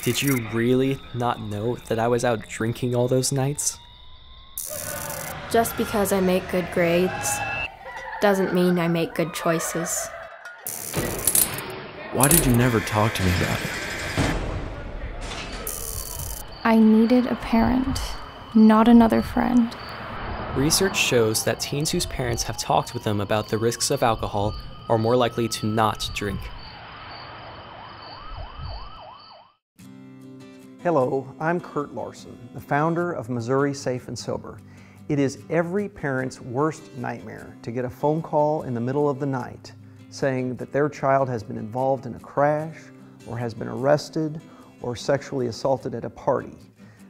Did you really not know that I was out drinking all those nights? Just because I make good grades doesn't mean I make good choices. Why did you never talk to me about it? I needed a parent, not another friend. Research shows that teens whose parents have talked with them about the risks of alcohol are more likely to not drink. Hello, I'm Kurt Larson, the founder of Missouri Safe and Sober. It is every parent's worst nightmare to get a phone call in the middle of the night saying that their child has been involved in a crash or has been arrested or sexually assaulted at a party.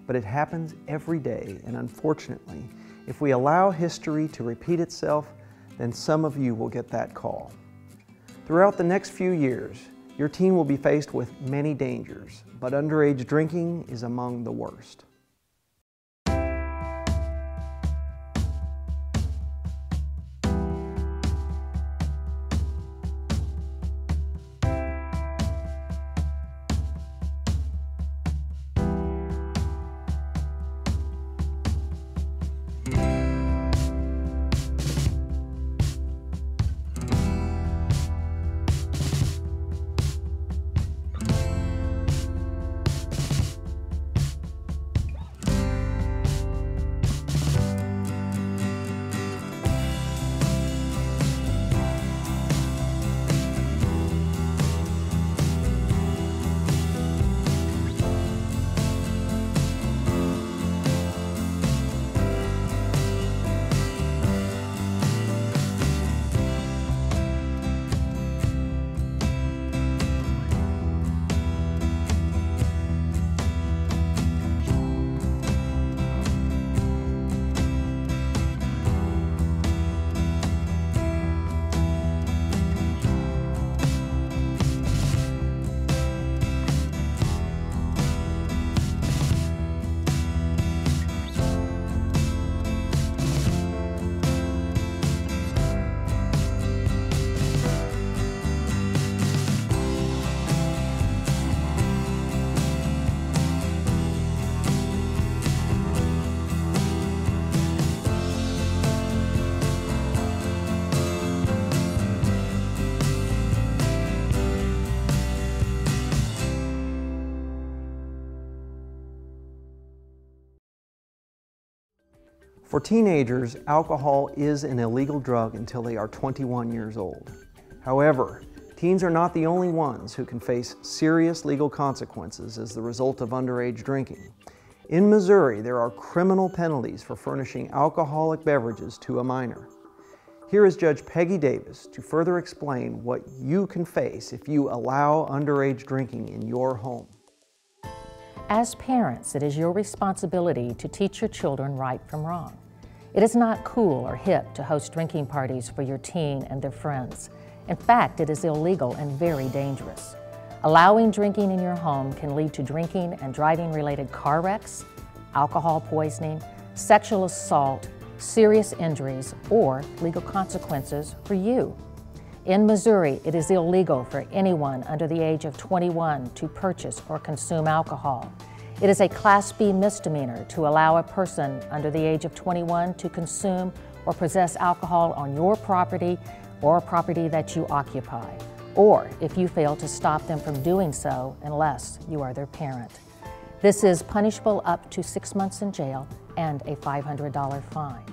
But it happens every day, and unfortunately, if we allow history to repeat itself, then some of you will get that call. Throughout the next few years, your teen will be faced with many dangers, but underage drinking is among the worst. For teenagers, alcohol is an illegal drug until they are 21 years old. However, teens are not the only ones who can face serious legal consequences as the result of underage drinking. In Missouri, there are criminal penalties for furnishing alcoholic beverages to a minor. Here is Judge Peggy Davis to further explain what you can face if you allow underage drinking in your home. As parents, it is your responsibility to teach your children right from wrong. It is not cool or hip to host drinking parties for your teen and their friends. In fact, it is illegal and very dangerous. Allowing drinking in your home can lead to drinking and driving-related car wrecks, alcohol poisoning, sexual assault, serious injuries, or legal consequences for you. In Missouri, it is illegal for anyone under the age of 21 to purchase or consume alcohol. It is a Class B misdemeanor to allow a person under the age of 21 to consume or possess alcohol on your property or property that you occupy, or if you fail to stop them from doing so unless you are their parent. This is punishable up to 6 months in jail and a $500 fine.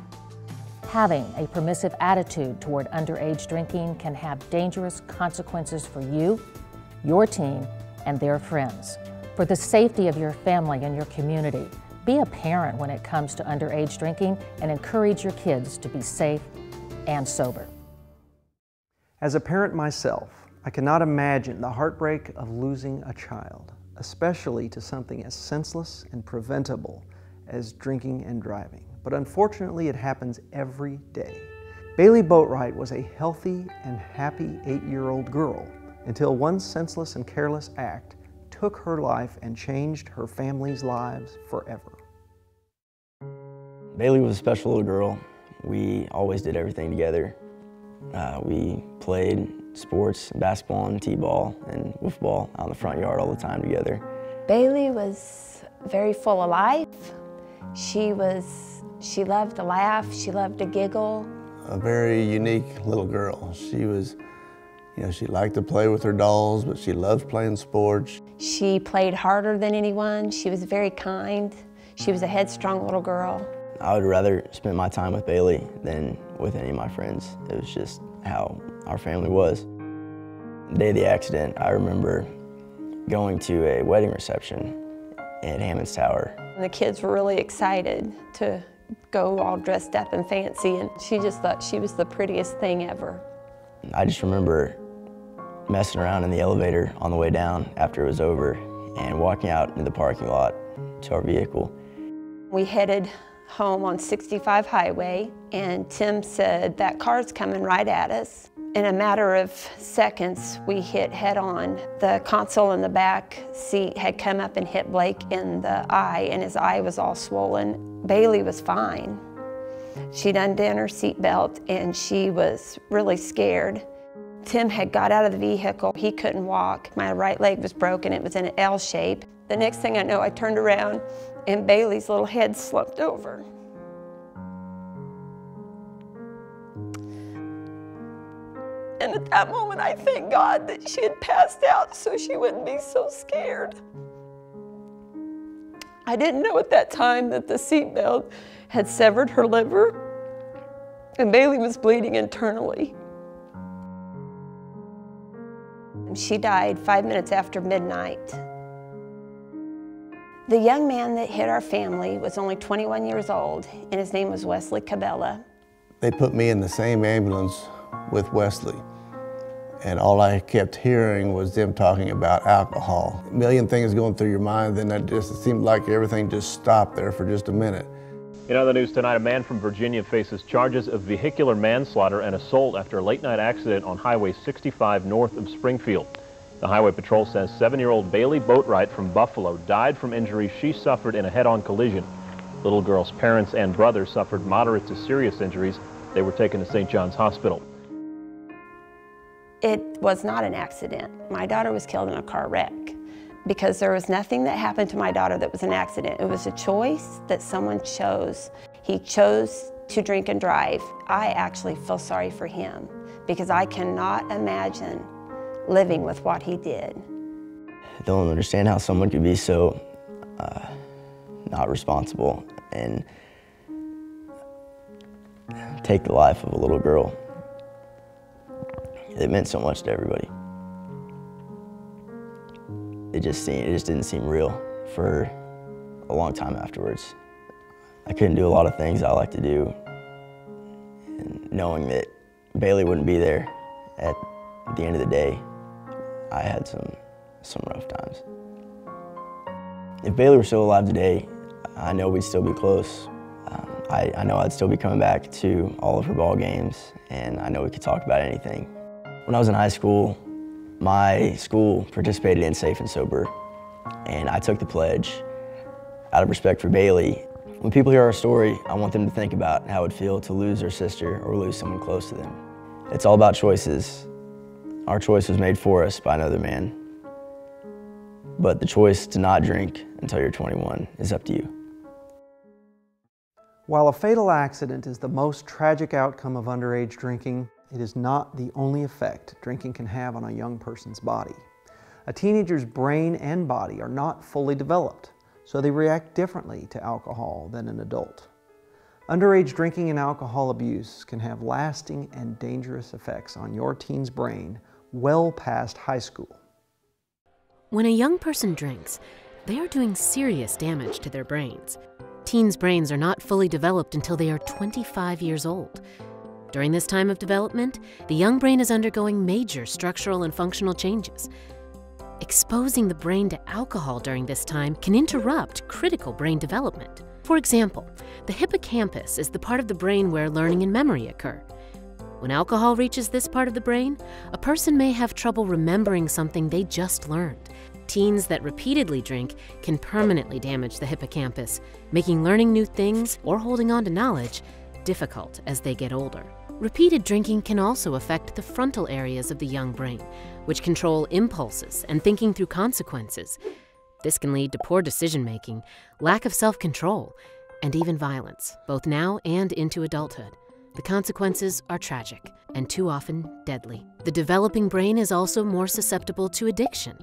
Having a permissive attitude toward underage drinking can have dangerous consequences for you, your teen, and their friends. For the safety of your family and your community, be a parent when it comes to underage drinking and encourage your kids to be safe and sober. As a parent myself, I cannot imagine the heartbreak of losing a child, especially to something as senseless and preventable as drinking and driving. But unfortunately, it happens every day. Bailey Boatwright was a healthy and happy 8-year-old girl until one senseless and careless act took her life and changed her family's lives forever. Bailey was a special little girl. We always did everything together. We played sports, basketball and t-ball and wiffle ball out in the front yard all the time together. Bailey was very full of life. She loved to laugh, she loved to giggle. A very unique little girl. She was, she liked to play with her dolls, but she loved playing sports. She played harder than anyone. She was very kind. She was a headstrong little girl. I would rather spend my time with Bailey than with any of my friends. It was just how our family was. The day of the accident, I remember going to a wedding reception at Hammond's Tower. And the kids were really excited to go all dressed up and fancy, and she just thought she was the prettiest thing ever. I just remember messing around in the elevator on the way down after it was over and walking out into the parking lot to our vehicle. We headed home on 65 highway, and Tim said, "That car's coming right at us." In a matter of seconds, we hit head on. The console in the back seat had come up and hit Blake in the eye, and his eye was all swollen. Bailey was fine. She'd undone her seatbelt, and she was really scared. Tim had got out of the vehicle. He couldn't walk. My right leg was broken. It was in an L shape. The next thing I know, I turned around, and Bailey's little head slumped over. And at that moment, I thank God that she had passed out so she wouldn't be so scared. I didn't know at that time that the seatbelt had severed her liver, and Bailey was bleeding internally. She died 5 minutes after midnight. The young man that hit our family was only 21 years old, and his name was Wesley Cabela. They put me in the same ambulance with Wesley, and all I kept hearing was them talking about alcohol. A million things going through your mind, then it seemed like everything just stopped there for just a minute. In other news tonight, a man from Virginia faces charges of vehicular manslaughter and assault after a late-night accident on Highway 65 north of Springfield. The Highway Patrol says 7-year-old Bailey Boatwright from Buffalo died from injuries she suffered in a head-on collision. Little girl's parents and brother suffered moderate to serious injuries. They were taken to St. John's Hospital. It was not an accident. My daughter was killed in a car wreck because there was nothing that happened to my daughter that was an accident. It was a choice that someone chose. He chose to drink and drive. I actually feel sorry for him because I cannot imagine living with what he did. I don't understand how someone could be so not responsible and take the life of a little girl. It meant so much to everybody. It just didn't seem real for a long time afterwards. I couldn't do a lot of things I like to do, and knowing that Bailey wouldn't be there at the end of the day, I had some rough times. If Bailey were still alive today, I know we'd still be close. I know I'd still be coming back to all of her ball games, and I know we could talk about anything. When I was in high school, my school participated in Safe and Sober, and I took the pledge out of respect for Bailey. When people hear our story, I want them to think about how it would feel to lose their sister or lose someone close to them. It's all about choices. Our choice was made for us by another man, but the choice to not drink until you're 21 is up to you. While a fatal accident is the most tragic outcome of underage drinking, it is not the only effect drinking can have on a young person's body. A teenager's brain and body are not fully developed, so they react differently to alcohol than an adult. Underage drinking and alcohol abuse can have lasting and dangerous effects on your teen's brain well past high school. When a young person drinks, they are doing serious damage to their brains. Teens' brains are not fully developed until they are 25 years old. During this time of development, the young brain is undergoing major structural and functional changes. Exposing the brain to alcohol during this time can interrupt critical brain development. For example, the hippocampus is the part of the brain where learning and memory occur. When alcohol reaches this part of the brain, a person may have trouble remembering something they just learned. Teens that repeatedly drink can permanently damage the hippocampus, making learning new things or holding on to knowledge difficult as they get older. Repeated drinking can also affect the frontal areas of the young brain, which control impulses and thinking through consequences. This can lead to poor decision-making, lack of self-control, and even violence, both now and into adulthood. The consequences are tragic and too often deadly. The developing brain is also more susceptible to addiction.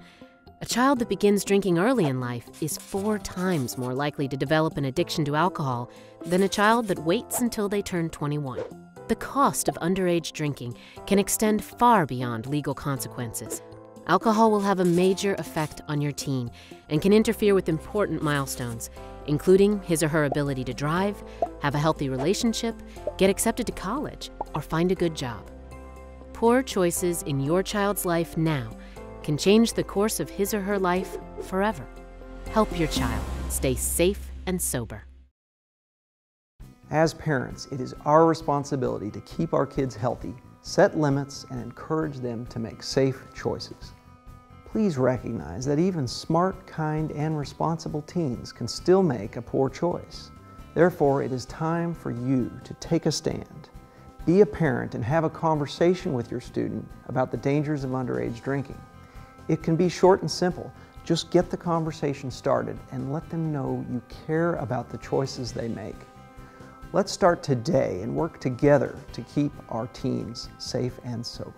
A child that begins drinking early in life is 4 times more likely to develop an addiction to alcohol than a child that waits until they turn 21. The cost of underage drinking can extend far beyond legal consequences. Alcohol will have a major effect on your teen and can interfere with important milestones, including his or her ability to drive, have a healthy relationship, get accepted to college, or find a good job. Poor choices in your child's life now can change the course of his or her life forever. Help your child stay safe and sober. As parents, it is our responsibility to keep our kids healthy, set limits, and encourage them to make safe choices. Please recognize that even smart, kind, and responsible teens can still make a poor choice. Therefore, it is time for you to take a stand. Be a parent and have a conversation with your student about the dangers of underage drinking. It can be short and simple. Just get the conversation started and let them know you care about the choices they make. Let's start today and work together to keep our teens safe and sober.